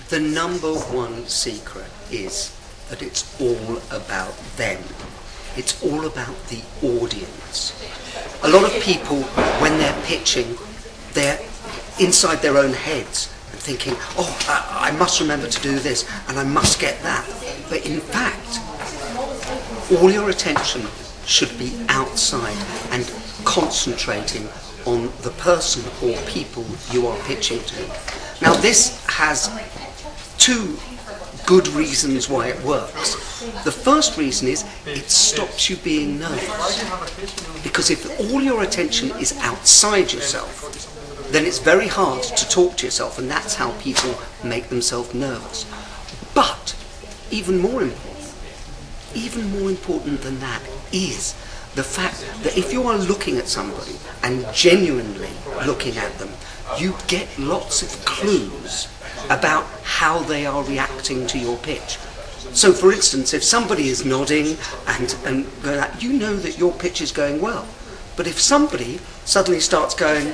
The number one secret is that it's all about them. It's all about the audience. A lot of people, when they're pitching, they're inside their own heads and thinking, oh, I must remember to do this and I must get that. But in fact, all your attention should be outside and concentrating on the person or people you are pitching to. Now this has two good reasons why it works. The first reason is it stops you being nervous. Because if all your attention is outside yourself, then it's very hard to talk to yourself, and that's how people make themselves nervous. But even more important than that is the fact that if you are looking at somebody and genuinely looking at them, you get lots of clues about how they are reacting to your pitch. So for instance, if somebody is nodding and going out, you know that your pitch is going well. But if somebody suddenly starts going,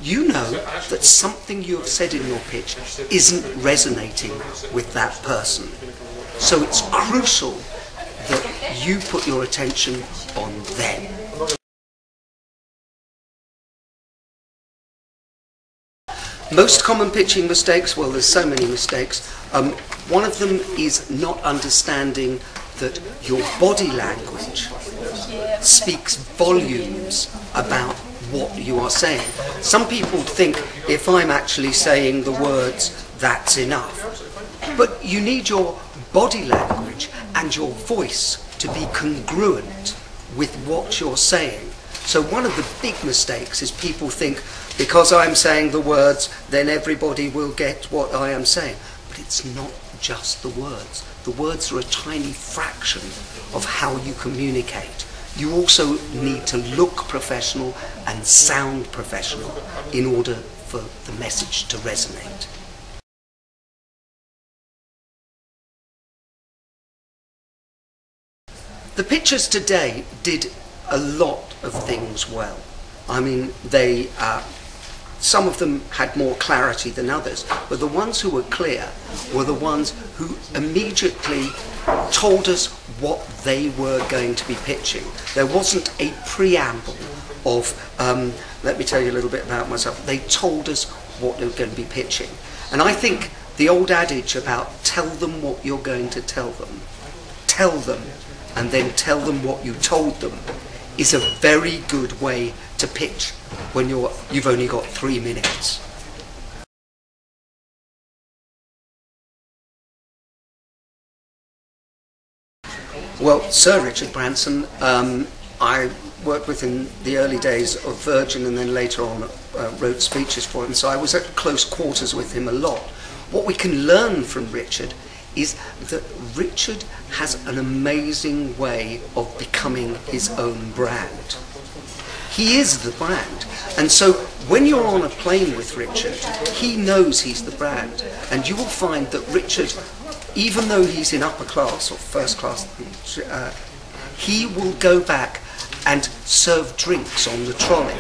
you know that something you have said in your pitch isn't resonating with that person. So it's crucial that you put your attention on them. Most common pitching mistakes, well, there's so many mistakes. One of them is not understanding that your body language speaks volumes about what you are saying. Some people think if I'm actually saying the words, that's enough. But you need your body language and your voice to be congruent with what you're saying. So one of the big mistakes is people think because I'm saying the words, then everybody will get what I am saying. But it's not just the words. The words are a tiny fraction of how you communicate. You also need to look professional and sound professional in order for the message to resonate. The pitchers today did a lot of things well. I mean, some of them had more clarity than others, but the ones who were clear were the ones who immediately told us what they were going to be pitching. There wasn't a preamble of, let me tell you a little bit about myself. They told us what they were going to be pitching. And I think the old adage about tell them what you're going to tell them, and then tell them what you told them, is a very good way to pitch when you've only got 3 minutes. Well, Sir Richard Branson, I worked with in the early days of Virgin and then later on wrote speeches for him, so I was at close quarters with him a lot. What we can learn from Richard is that Richard has an amazing way of becoming his own brand. He is the brand, and so when you're on a plane with Richard, he knows he's the brand, and you will find that Richard, even though he's in upper class or first class, he will go back and serve drinks on the trolley.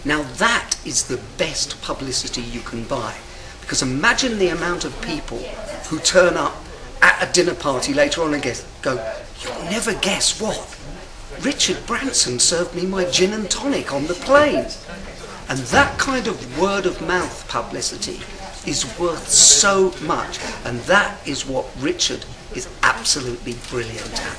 Now that is the best publicity you can buy, because imagine the amount of people who turn up at a dinner party later on and go, you'll never guess what? Richard Branson served me my gin and tonic on the plane. And that kind of word of mouth publicity is worth so much, and that is what Richard is absolutely brilliant at.